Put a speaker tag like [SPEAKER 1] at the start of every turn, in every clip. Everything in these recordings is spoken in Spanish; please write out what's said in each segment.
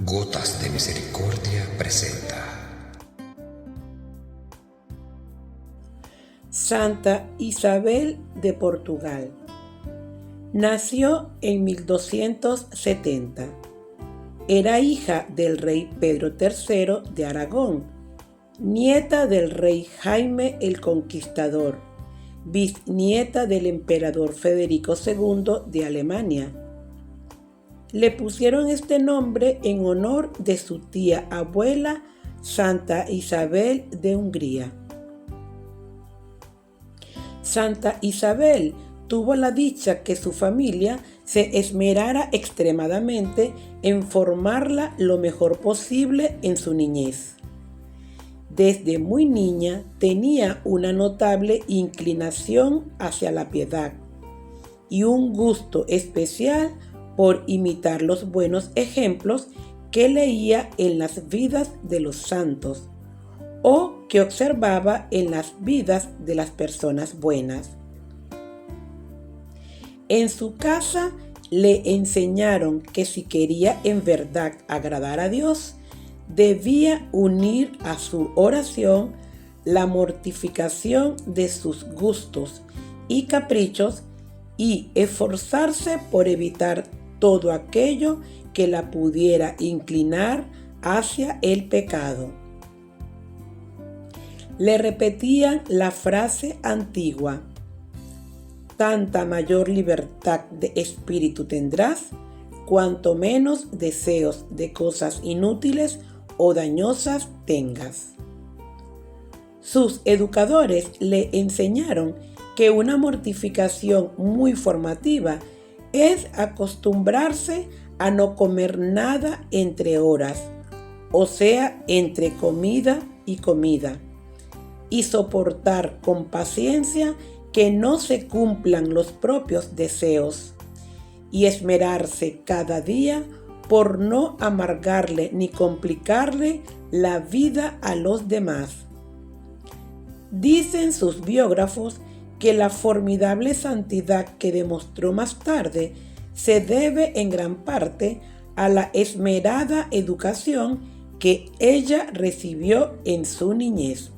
[SPEAKER 1] Gotas de Misericordia presenta
[SPEAKER 2] Santa Isabel de Portugal. Nació en 1270. Era hija del rey Pedro III de Aragón, nieta del rey Jaime el Conquistador, bisnieta del emperador Federico II de Alemania. Le pusieron este nombre en honor de su tía abuela Santa Isabel de Hungría. Santa Isabel tuvo la dicha que su familia se esmerara extremadamente en formarla lo mejor posible en su niñez. Desde muy niña tenía una notable inclinación hacia la piedad y un gusto especial por imitar los buenos ejemplos que leía en las vidas de los santos o que observaba en las vidas de las personas buenas. En su casa le enseñaron que si quería en verdad agradar a Dios, debía unir a su oración la mortificación de sus gustos y caprichos y esforzarse por evitar todo aquello que la pudiera inclinar hacia el pecado. Le repetían la frase antigua: tanta mayor libertad de espíritu tendrás, cuanto menos deseos de cosas inútiles o dañosas tengas. Sus educadores le enseñaron que una mortificación muy formativa es acostumbrarse a no comer nada entre horas, o sea, entre comida y comida, y soportar con paciencia que no se cumplan los propios deseos, y esmerarse cada día por no amargarle ni complicarle la vida a los demás. Dicen sus biógrafos que la formidable santidad que demostró más tarde se debe en gran parte a la esmerada educación que ella recibió en su niñez.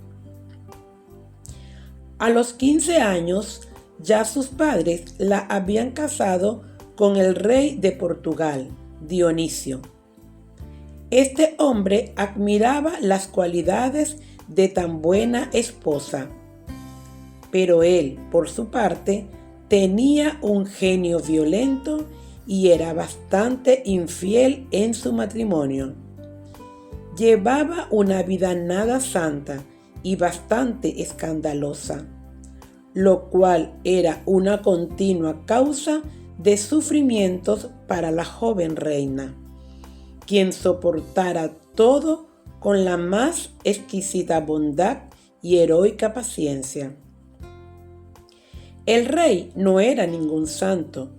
[SPEAKER 2] A los 15 años, ya sus padres la habían casado con el rey de Portugal, Dionisio. Este hombre admiraba las cualidades de tan buena esposa, pero él, por su parte, tenía un genio violento y era bastante infiel en su matrimonio. Llevaba una vida nada santa y bastante escandalosa, lo cual era una continua causa de sufrimientos para la joven reina, quien soportara todo con la más exquisita bondad y heroica paciencia. El rey no era ningún santo,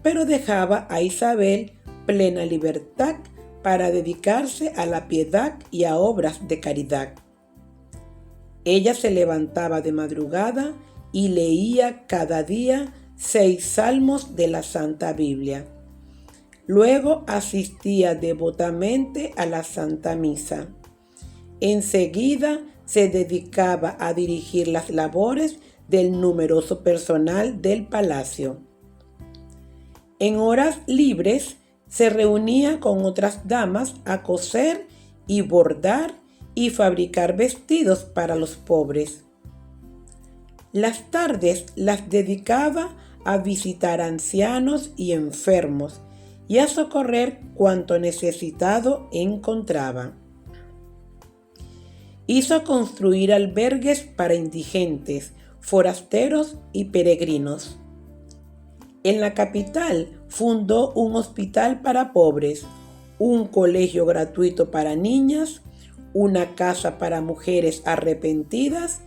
[SPEAKER 2] pero dejaba a Isabel plena libertad para dedicarse a la piedad y a obras de caridad. Ella se levantaba de madrugada y leía cada día 6 salmos de la Santa Biblia. Luego asistía devotamente a la Santa Misa. Enseguida se dedicaba a dirigir las labores del numeroso personal del palacio. En horas libres se reunía con otras damas a coser y bordar y fabricar vestidos para los pobres. Las tardes las dedicaba a visitar ancianos y enfermos y a socorrer cuanto necesitado encontraba. Hizo construir albergues para indigentes, forasteros y peregrinos. En la capital fundó un hospital para pobres, un colegio gratuito para niñas, una casa para mujeres arrepentidas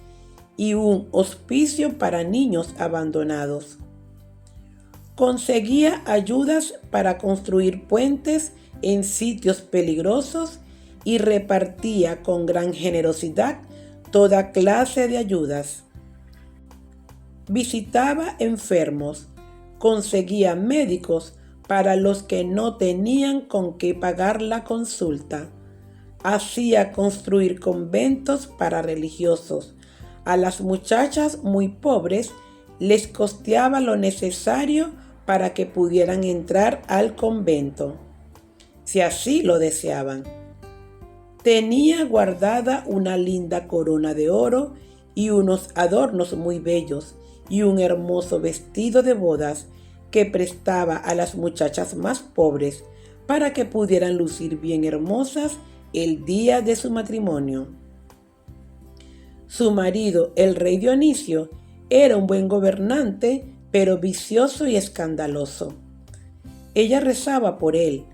[SPEAKER 2] y un hospicio para niños abandonados. Conseguía ayudas para construir puentes en sitios peligrosos y repartía con gran generosidad toda clase de ayudas. Visitaba enfermos, conseguía médicos para los que no tenían con qué pagar la consulta. Hacía construir conventos para religiosos. A las muchachas muy pobres les costeaba lo necesario para que pudieran entrar al convento, si así lo deseaban. Tenía guardada una linda corona de oro y unos adornos muy bellos y un hermoso vestido de bodas que prestaba a las muchachas más pobres para que pudieran lucir bien hermosas el día de su matrimonio. Su marido, el rey Dionisio, era un buen gobernante, pero vicioso y escandaloso. Ella rezaba por él,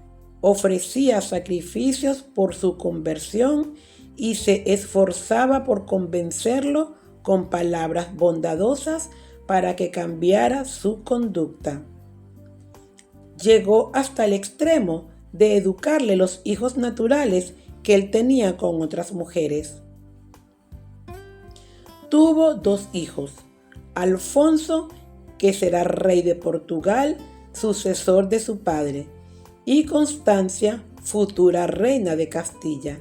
[SPEAKER 2] ofrecía sacrificios por su conversión y se esforzaba por convencerlo con palabras bondadosas para que cambiara su conducta. Llegó hasta el extremo de educarle los hijos naturales que él tenía con otras mujeres. Tuvo 2 hijos, Alfonso, que será rey de Portugal, sucesor de su padre, y Constancia, futura reina de Castilla.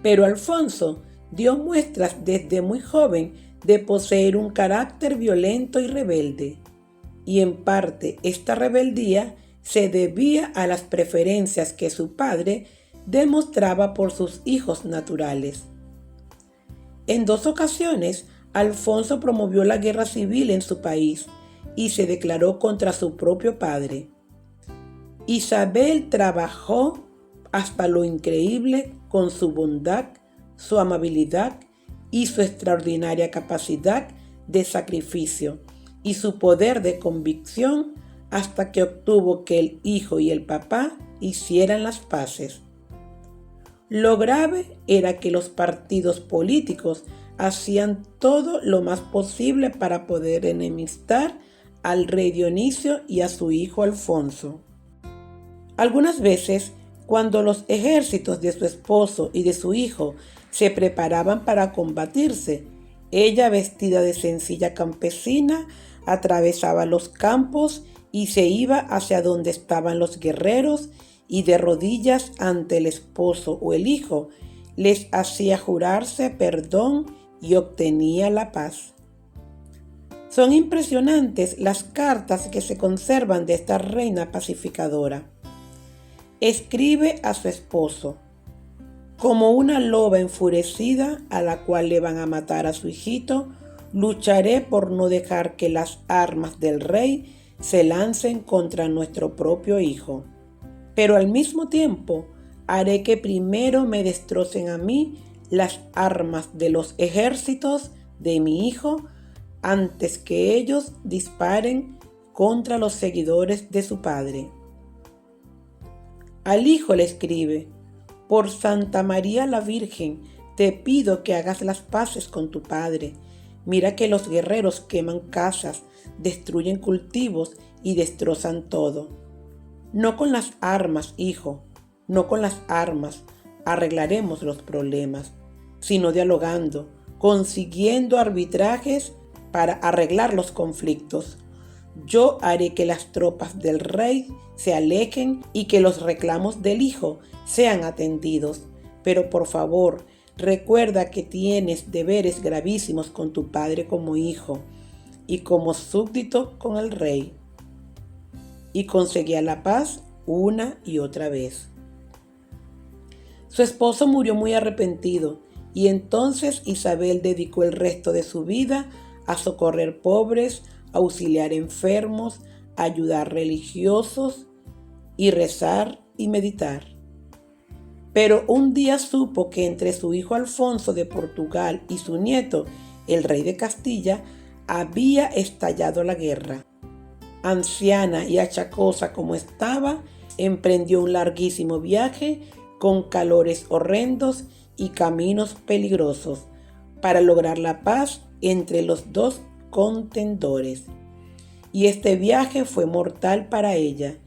[SPEAKER 2] Pero Alfonso dio muestras desde muy joven de poseer un carácter violento y rebelde, y en parte esta rebeldía se debía a las preferencias que su padre demostraba por sus hijos naturales. En 2 ocasiones, Alfonso promovió la guerra civil en su país y se declaró contra su propio padre. Isabel trabajó hasta lo increíble con su bondad, su amabilidad y su extraordinaria capacidad de sacrificio y su poder de convicción hasta que obtuvo que el hijo y el papá hicieran las paces. Lo grave era que los partidos políticos hacían todo lo más posible para poder enemistar al rey Dionisio y a su hijo Alfonso. Algunas veces, cuando los ejércitos de su esposo y de su hijo se preparaban para combatirse, ella, vestida de sencilla campesina, atravesaba los campos y se iba hacia donde estaban los guerreros y de rodillas ante el esposo o el hijo les hacía jurarse perdón y obtenía la paz. Son impresionantes las cartas que se conservan de esta reina pacificadora. Escribe a su esposo: como una loba enfurecida a la cual le van a matar a su hijito, lucharé por no dejar que las armas del rey se lancen contra nuestro propio hijo. Pero al mismo tiempo haré que primero me destrocen a mí las armas de los ejércitos de mi hijo antes que ellos disparen contra los seguidores de su padre. Al hijo le escribe: por Santa María la Virgen, te pido que hagas las paces con tu padre. Mira que los guerreros queman casas, destruyen cultivos y destrozan todo. No con las armas, hijo, no con las armas arreglaremos los problemas, sino dialogando, consiguiendo arbitrajes para arreglar los conflictos. Yo haré que las tropas del rey se alejen y que los reclamos del hijo sean atendidos. Pero por favor, recuerda que tienes deberes gravísimos con tu padre como hijo y como súbdito con el rey. Y conseguía la paz una y otra vez. Su esposo murió muy arrepentido y entonces Isabel dedicó el resto de su vida a socorrer pobres, auxiliar enfermos, ayudar religiosos y rezar y meditar. Pero un día supo que entre su hijo Alfonso de Portugal y su nieto, el rey de Castilla, había estallado la guerra. Anciana y achacosa como estaba, emprendió un larguísimo viaje con calores horrendos y caminos peligrosos para lograr la paz entre los 2 contendores. Y este viaje fue mortal para ella.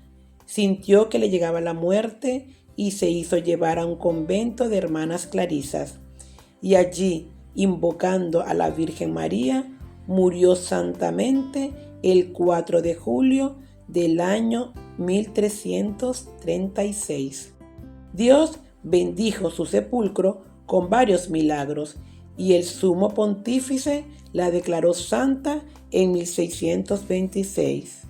[SPEAKER 2] Sintió que le llegaba la muerte y se hizo llevar a un convento de hermanas clarisas. Y allí, invocando a la Virgen María, murió santamente el 4 de julio del año 1336. Dios bendijo su sepulcro con varios milagros y el sumo pontífice la declaró santa en 1626.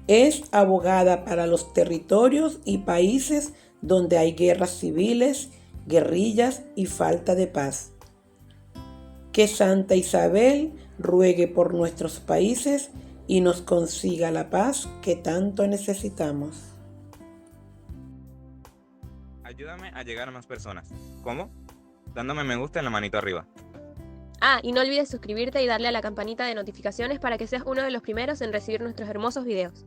[SPEAKER 2] Es abogada para los territorios y países donde hay guerras civiles, guerrillas y falta de paz. Que Santa Isabel ruegue por nuestros países y nos consiga la paz que tanto necesitamos.
[SPEAKER 3] Ayúdame a llegar a más personas. ¿Cómo? Dándome me gusta en la manito arriba.
[SPEAKER 4] Ah, y no olvides suscribirte y darle a la campanita de notificaciones para que seas uno de los primeros en recibir nuestros hermosos videos.